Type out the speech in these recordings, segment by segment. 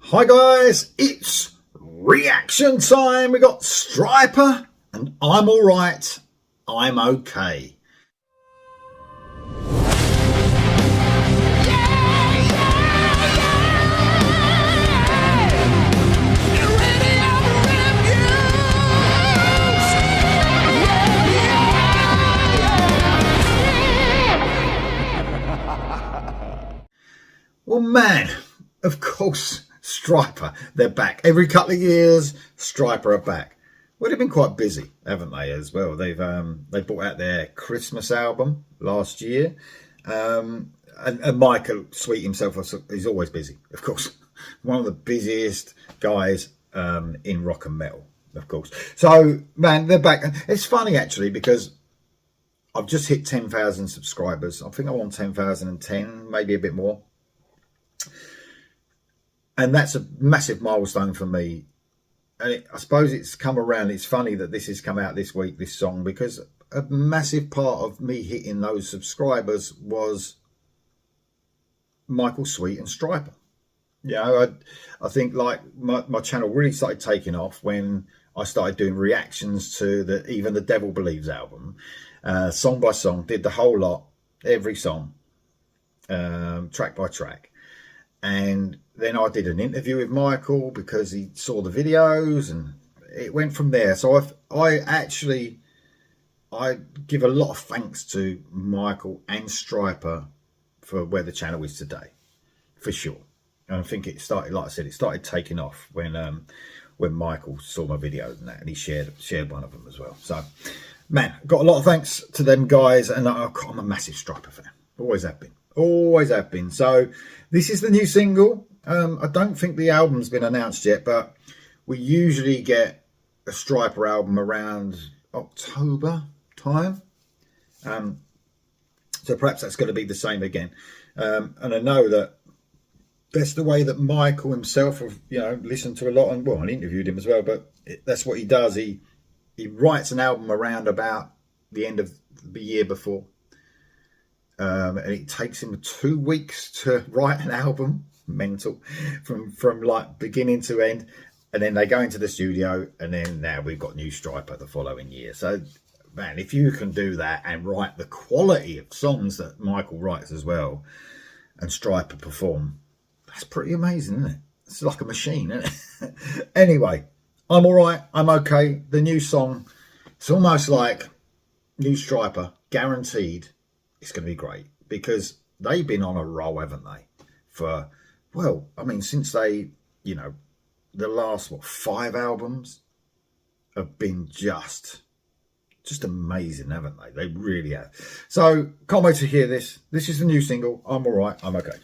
Hi guys, it's reaction time. We got Stryper and I'm alright, I'm okay. Well, man, of course, Stryper, they're back. Every couple of years, Stryper are back. Well, they've been quite busy, haven't they, as well? They brought out their Christmas album last year. And Michael Sweet himself, he's always busy, of course. One of the busiest guys in rock and metal, of course. So, man, they're back. It's funny, actually, because I've just hit 10,000 subscribers. I think I'm on 10,010, maybe a bit more. And that's a massive milestone for me. And I suppose it's come around. It's funny that this has come out this week, this song, because a massive part of me hitting those subscribers was Michael Sweet and Stryper. You know, I think like my channel really started taking off when I started doing reactions to even the Devil Believes album, song by song, did the whole lot, every song, track by track. And then I did an interview with Michael because he saw the videos, and it went from there. So I give a lot of thanks to Michael and Stryper for where the channel is today, for sure. And I think it started, like I said, it started taking off when Michael saw my videos and that, and he shared one of them as well. So, man, got a lot of thanks to them guys, and I'm a massive Stryper fan. Always have been. Always have been. So this is the new single. I don't think the album's been announced yet, but we usually get a Stryper album around October time. So perhaps that's going to be the same again. And I know that's the way that Michael himself, listened to a lot, and well, I interviewed him as well, but that's what he does. He writes an album around about the end of the year before. And it takes him 2 weeks to write an album, mental, from like beginning to end, and then they go into the studio, and then now we've got new Stryper the following year. So, man, if you can do that and write the quality of songs that Michael writes as well, and Stryper perform, that's pretty amazing, isn't it? It's like a machine, isn't it? Anyway, I'm all right, I'm okay. The new song, it's almost like new Stryper, guaranteed. It's going to be great because they've been on a roll, haven't they? For, well, I mean, since they, the last, 5 albums have been just amazing, haven't they? They really have. So, can't wait to hear this. This is the new single. I'm all right. I'm okay.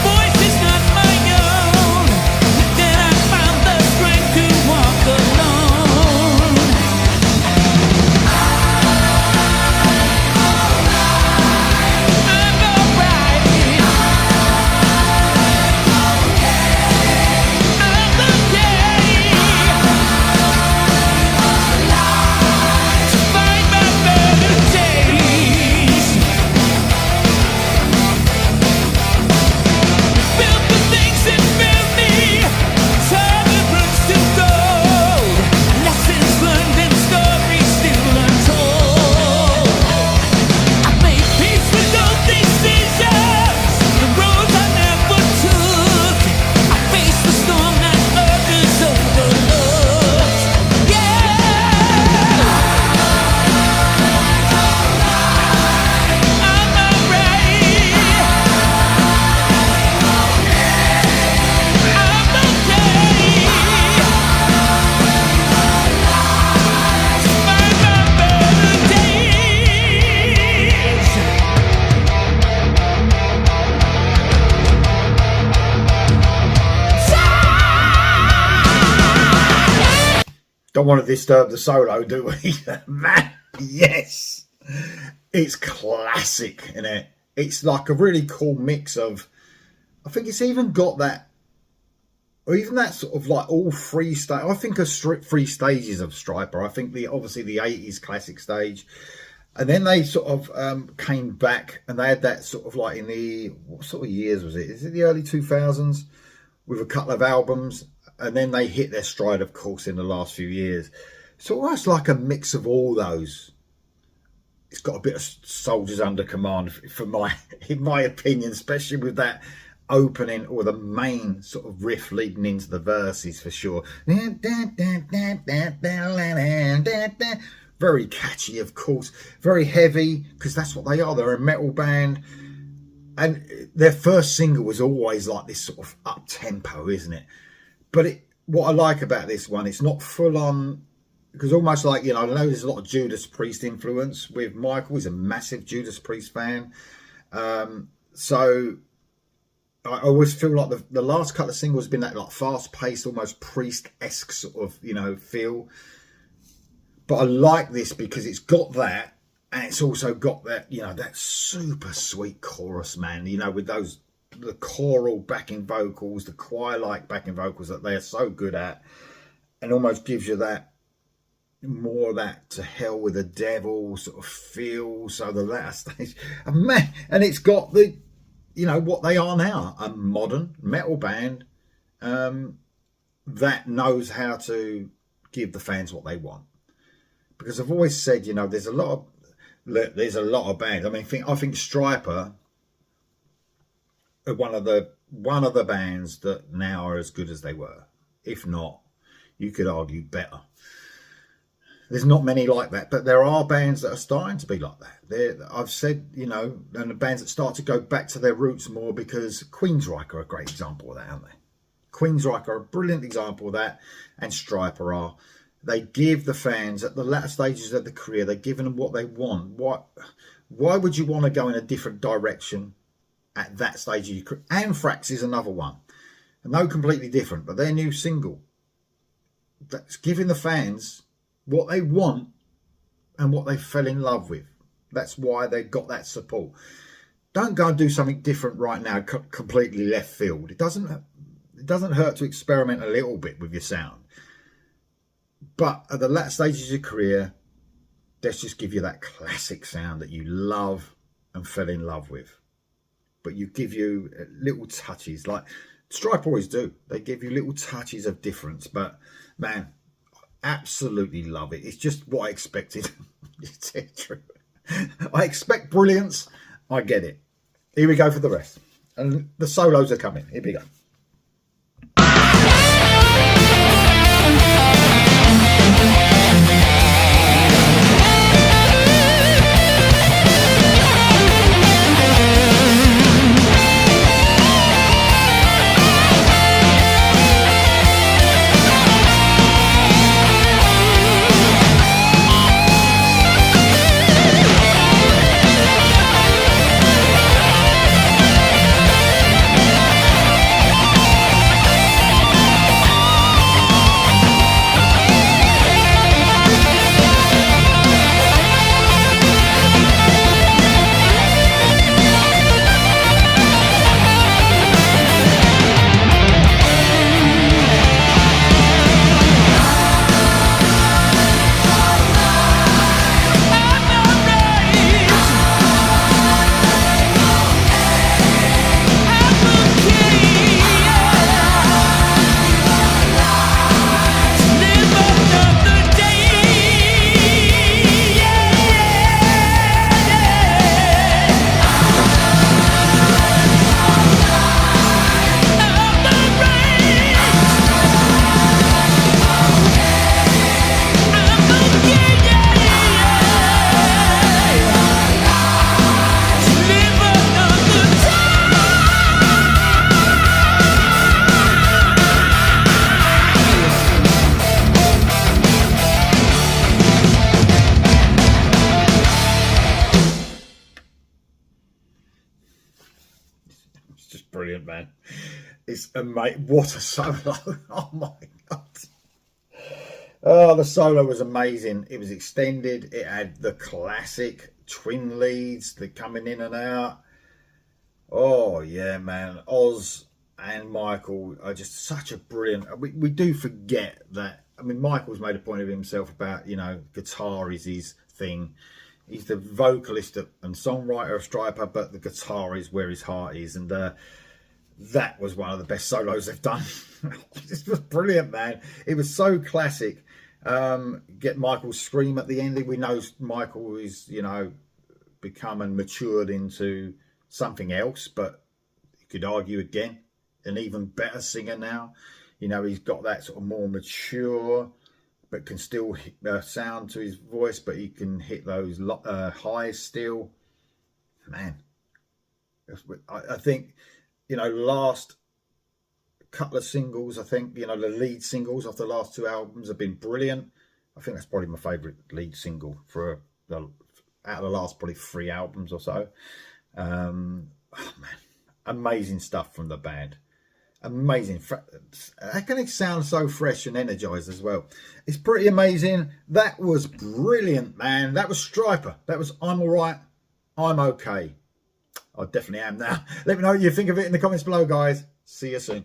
Voices not Don't want to disturb the solo, do we? Man, yes. It's classic, isn't it? It's like a really cool mix of, I think it's even got that, or even that sort of like all three stage. I think of three stages of Stryper. I think obviously the 80s classic stage, and then they sort of came back and they had that sort of like in the, what sort of years was it? Is it the early 2000s with a couple of albums? And then they hit their stride, of course, in the last few years. It's almost like a mix of all those. It's got a bit of Soldiers Under Command, in my opinion, especially with that opening or the main sort of riff leading into the verses for sure. Very catchy, of course. Very heavy, because that's what they are. They're a metal band. And their first single was always like this sort of up-tempo, isn't it? But what I like about this one, it's not full on, because almost like, you know, I know there's a lot of Judas Priest influence with Michael. He's a massive Judas Priest fan. So I always feel like the last couple of singles have been that like fast-paced, almost Priest-esque sort of, you know, feel. But I like this because it's got that, and it's also got that, you know, that super sweet chorus, man, you know, with those, the choral backing vocals, the choir-like backing vocals that they are so good at, and almost gives you that, more of that to hell with the devil sort of feel. So the latter stage, and man, and it's got the, you know, what they are now, a modern metal band that knows how to give the fans what they want. Because I've always said, you know, there's a lot of bands. I mean, I think Stryper are one of the bands that now are as good as they were. If not, you could argue better. There's not many like that, but there are bands that are starting to be like that. I've said, you know, and the bands that start to go back to their roots more, because Queensryche are a great example of that, aren't they? Queensryche are a brilliant example of that, and Stryper are. They give the fans at the latter stages of the career, they're giving them what they want. Why would you want to go in a different direction at that stage of your career? Anthrax is another one. And they're completely different, but their new single, that's giving the fans what they want and what they fell in love with. That's why they got that support. Don't go and do something different right now, completely left field. It doesn't hurt to experiment a little bit with your sound. But at the latter stages of your career, let's just give you that classic sound that you love and fell in love with. But you give you little touches, like Stryper always do. They give you little touches of difference. But man, absolutely love it. It's just what I expected. It's true. I expect brilliance. I get it. Here we go for the rest. And the solos are coming. Here we go. Brilliant, man. It's amazing. What a solo. Oh my god. Oh, the solo was amazing. It was extended. It had the classic twin leads, the coming in and out. Oh yeah, man. Oz and Michael are just such a brilliant. We do forget that. I mean, Michael's made a point of himself about, you know, guitar is his thing. He's the vocalist and songwriter of Stryper, but the guitar is where his heart is. And that was one of the best solos they've done. This was brilliant, man. It was so classic. Get Michael's scream at the end. We know Michael is, you know, become and matured into something else, but you could argue again, an even better singer now. You know, he's got that sort of more mature, but can still hit, sound to his voice, but he can hit those highs still. Man, I think, you know, last couple of singles, I think, you know, the lead singles off the last two albums have been brilliant. I think that's probably my favourite lead single for out of the last probably 3 albums or so. Oh man, amazing stuff from the band. Amazing. How can it sound so fresh and energized as well? It's pretty amazing. That was brilliant, man. That was Stryper. That was I'm Alright, I'm Okay. I definitely am now. Let me know what you think of it in the comments below, guys. See you soon.